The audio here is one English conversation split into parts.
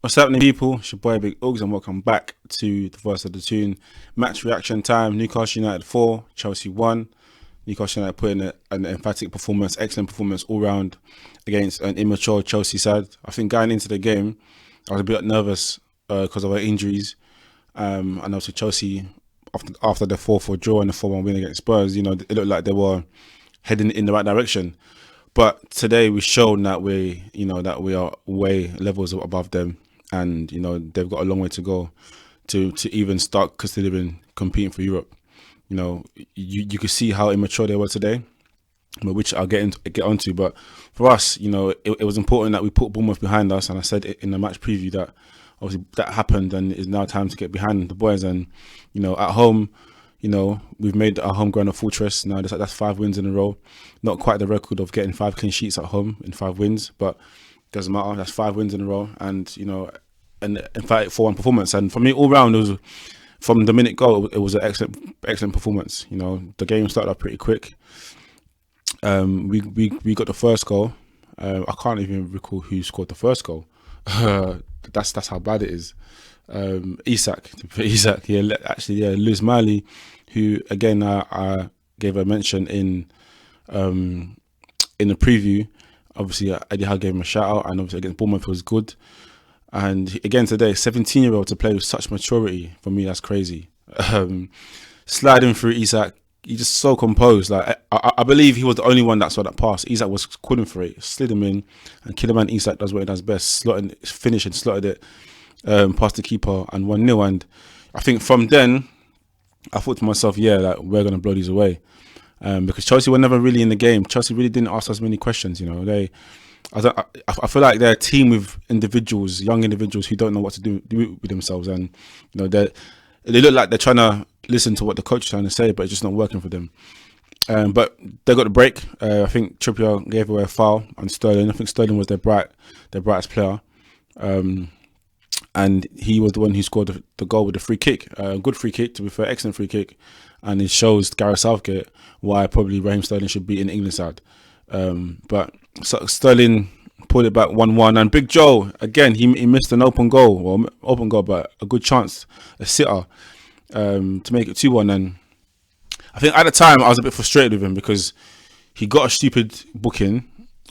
What's happening, people? It's your boy Big Uggs, and welcome back to the Voice of the Tune. Match reaction time. Newcastle United 4, Chelsea 1. Newcastle United put in an emphatic performance, excellent performance all round against an immature Chelsea side. I think going into the game, I was a bit nervous because of our injuries. And also Chelsea, after the 4-4 draw and the 4-1 win against Spurs, it looked like they were heading in the right direction. But today we showed that we are way levels above them, and they've got a long way to go to even start considering competing for Europe. You could see how immature they were today, which I'll get onto. But for us, it was important that we put Bournemouth behind us, and I said in the match preview that obviously that happened, and it's now time to get behind the boys. And at home, we've made our home ground a fortress. Now that's 5 wins in a row. Not quite the record of getting 5 clean sheets at home in 5 wins, but doesn't matter. That's 5 wins in a row, and an emphatic 4-1 performance. And for me, all round, it was from the minute go, it was an excellent performance. The game started off pretty quick. We got the first goal. I can't even recall who scored the first goal. That's how bad it is. Isak, yeah, Lewis Miley, who again I gave a mention in the preview. Obviously, Eddie Howe gave him a shout out, and obviously against Bournemouth was good. And again today, 17-year-old to play with such maturity, for me, that's crazy. Sliding through Isak, he's just so composed. Like I believe he was the only one that saw that pass. Isak was calling for it, slid him in, and Killerman Isak does what he does best, slotted it past the keeper, and 1-0. And I think from then, I thought to myself, yeah, like we're gonna blow these away. Because Chelsea were never really in the game. Chelsea really didn't ask us many questions. I feel like they're a team with individuals, young individuals who don't know what to do with themselves, and they look like they're trying to listen to what the coach is trying to say, but it's just not working for them. But they got the break. I think Trippier gave away a foul on Sterling. I think Sterling was their brightest player, and he was the one who scored the goal with the free kick. Good free kick, to be fair, excellent free kick, and it shows Gareth Southgate why probably Raheem Sterling should be in the England side. But Sterling pulled it back 1-1, and Big Joe again, he missed an open goal, but a good chance, a sitter, to make it 2-1. And I think at the time I was a bit frustrated with him because he got a stupid booking,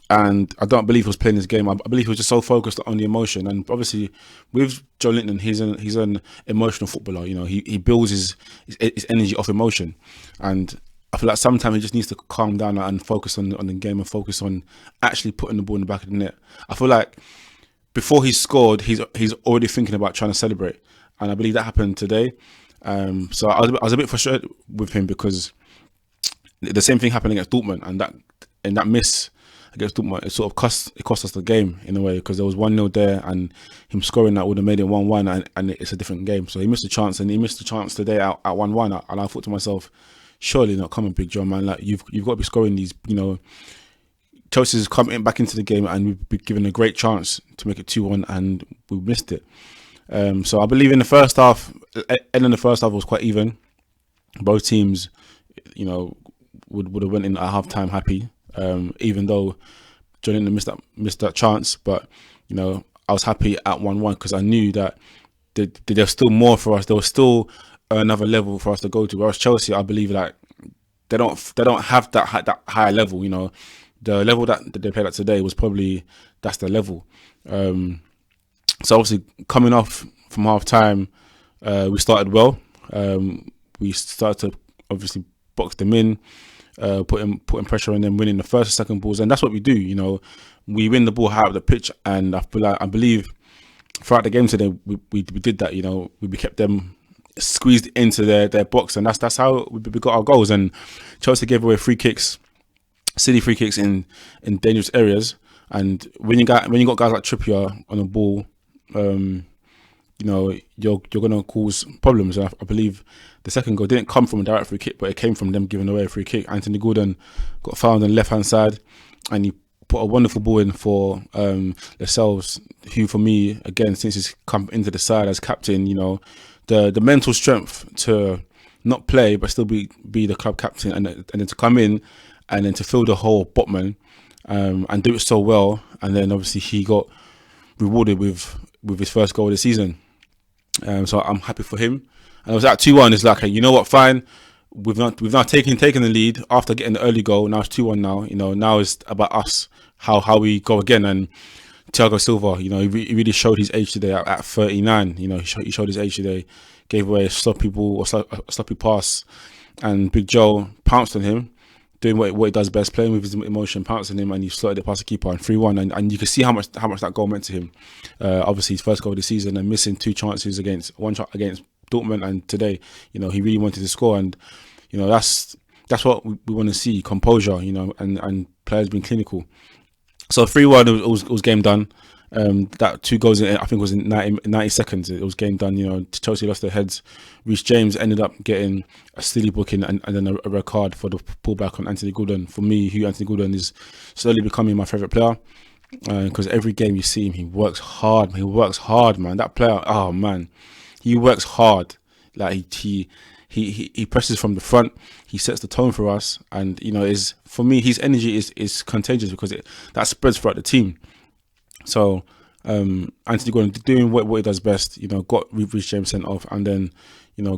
and I don't believe he was playing his game. I believe he was just so focused on the emotion. And obviously with Joe Linton, he's an emotional footballer. He builds his energy off emotion, and I feel like sometimes he just needs to calm down and focus on the game and focus on actually putting the ball in the back of the net. I feel like before he scored, he's already thinking about trying to celebrate, and I believe that happened today. So I was a bit frustrated with him because the same thing happened against Dortmund, and that miss against Dortmund, it cost us the game in a way, because there was 1-0 there, and him scoring that would have made it 1-1, and it's a different game. So he missed a chance, and he missed the chance today at 1-1, and I thought to myself, surely not coming, Big John, man. Like you've got to be scoring these. Chelsea's coming back into the game, and we've been given a great chance to make it 2-1, and we missed it. So I believe in the first half, ending the first half was quite even. Both teams, would have went in at half time happy. Even though Jordan missed that chance, but I was happy at 1-1 because I knew that there's still more for us. There was still another level for us to go to. Whereas Chelsea, I believe that they don't have that higher level. The level that they played at today was probably that's the level. So obviously coming off from half time, we started well. We started to obviously box them in. Putting pressure on them, winning the first and second balls, and that's what we do. We win the ball high up the pitch, and I believe throughout the game today we did that. We kept them squeezed into their box, and that's how we got our goals. And Chelsea gave away silly free kicks in dangerous areas. And when you got guys like Trippier on the ball, you're gonna cause problems. I believe the second goal didn't come from a direct free kick, but it came from them giving away a free kick. Anthony Gordon got found on the left hand side, and he put a wonderful ball in for Lascelles, who for me, again, since he's come into the side as captain, the mental strength to not play but still be the club captain, and then to come in and then to fill the whole Botman and do it so well. And then obviously he got rewarded with with his first goal of the season. So I'm happy for him. And it was at 2-1. It's like, hey, you know what? Fine. We've now taken the lead after getting the early goal. Now it's 2-1. Now it's about us, how we go again. And Thiago Silva, he really showed his age today at 39. He showed his age today. Gave away a sloppy pass, and Big Joe pounced on him, doing what he does best, playing with his emotion, pounced on him, and he slotted it past the keeper and 3-1. And you can see how much that goal meant to him. Obviously, his first goal of the season, and missing two chances against Dortmund, and today, he really wanted to score, and that's what we want to see: composure, and players being clinical. So 3-1, it was game done. That 2 goals in, I think, was in 90 seconds. It was game done. Chelsea lost their heads. Reece James ended up getting a silly booking and then a red card for the pullback on Anthony Gordon. For me, Anthony Gordon is slowly becoming my favourite player, because every game you see him, he works hard. He works hard, man. That player, oh man, he works hard. Like he presses from the front. He sets the tone for us, and for me, his energy is contagious, because that spreads throughout the team. So Anthony Gordon doing what he does best, got Reece James sent off, and then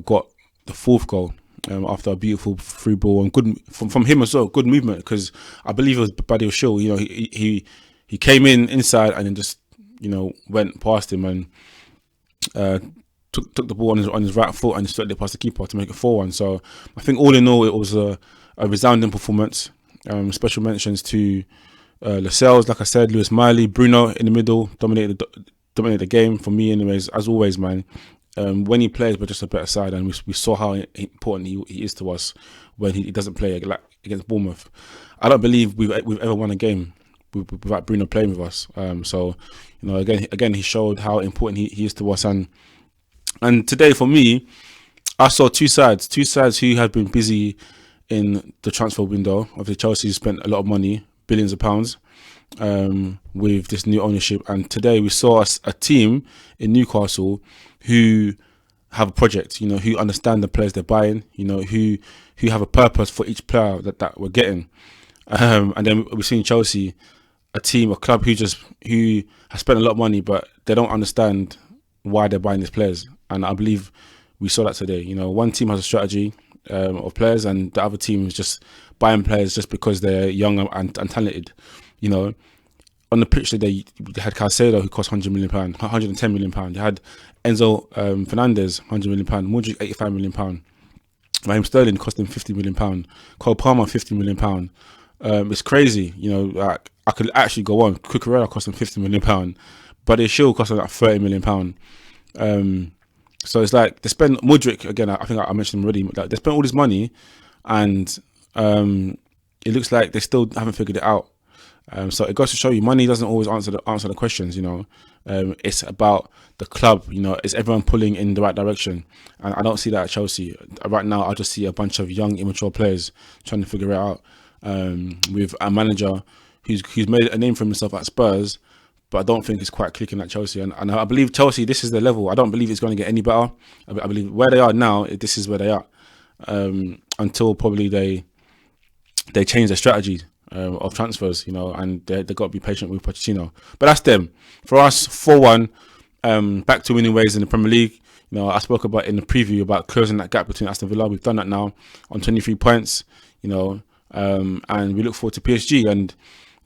got the 4th goal after a beautiful free ball, and good from him as well. Good movement, because I believe it was Badio Shill. He came inside and then just went past him and took the ball on his right foot and slid it past the keeper to make it 4-1. So I think all in all, it was a resounding performance. Special mentions to Lascelles, like I said, Lewis Miley, Bruno in the middle, dominated the game for me, anyways. As always, man. When he plays, but just a better side, and we saw how important he is to us when he doesn't play, like against Bournemouth. I don't believe we've ever won a game without Bruno playing with us. So again, he showed how important he is to us, and today for me, I saw two sides who have been busy in the transfer window. Obviously, Chelsea spent a lot of money, billions of pounds, with this new ownership. And today we saw a team in Newcastle who have a project, who understand the players they're buying, who have a purpose for each player that we're getting. And then we've seen Chelsea, a club who has spent a lot of money, but they don't understand why they're buying these players. And I believe we saw that today. One team has a strategy of players, and the other team is just buying players just because they're young and talented. On the pitch today, they had Caicedo, who cost £100 million, £110 million. They had Enzo Fernandez, £100 million, Modric, £85 million. Raheem Sterling cost them £50 million. Cole Palmer, £50 million. It's crazy, like I could actually go on. Cucurella cost them £50 million, but it should cost them like £30 million. So it's like they spend Modric again. I think I mentioned him already. Like they spend all this money, and it looks like they still haven't figured it out. So it goes to show you, money doesn't always answer the questions. It's about the club. Is everyone pulling in the right direction? And I don't see that at Chelsea right now. I just see a bunch of young, immature players trying to figure it out. With a manager who's made a name for himself at Spurs, but I don't think it's quite clicking at Chelsea. And I believe Chelsea, this is their level. I don't believe it's going to get any better. I believe where they are now, this is where they are. Until probably they change their strategy of transfers, and they've got to be patient with Pochettino. But that's them. For us, 4-1, back to winning ways in the Premier League. I spoke about in the preview about closing that gap between Aston Villa. We've done that now on 23 points, and we look forward to PSG. And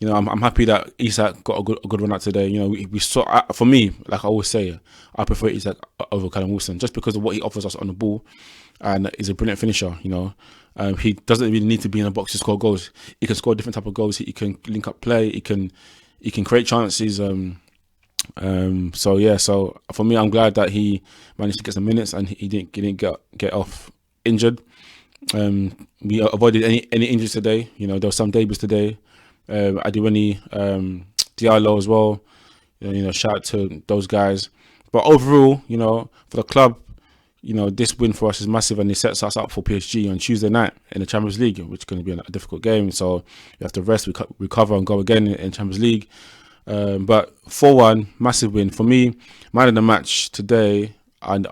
I'm happy that Isak got a good run out today. We saw, for me, like I always say, I prefer Isak over Callum Wilson just because of what he offers us on the ball, and he's a brilliant finisher. He doesn't really need to be in a box to score goals. He can score different type of goals. He can link up play. He can create chances. So for me, I'm glad that he managed to get some minutes and he didn't get off injured. We avoided any injuries today. There were some debuts today. Adiwani, Diallo as well. Shout out to those guys. But overall, for the club, this win for us is massive, and it sets us up for PSG on Tuesday night in the Champions League, which is going to be a difficult game. So we have to rest, recover, and go again in Champions League. But 4-1, massive win for me. Man of the match today, and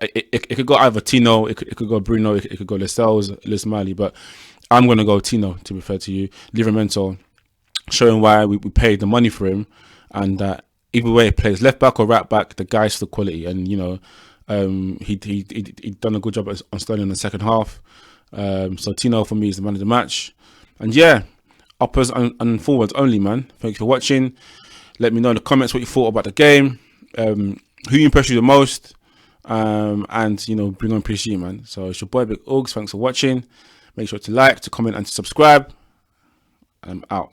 it could go either Tino, it could go Bruno, it could go Lascelles, Lewis Miley, but I'm going to go Tino, to be fair to you. Livramento, showing why we paid the money for him, and that either way, plays left back or right back, the guy's for quality, and he done a good job on Sterling in the second half. So Tino for me is the man of the match, and yeah, uppers and forwards only, man. Thanks for watching. Let me know in the comments what you thought about the game, who impressed you the most, and bring on PSG, man. So it's your boy Big Uggs. Thanks for watching. Make sure to like, to comment, and to subscribe. I'm out.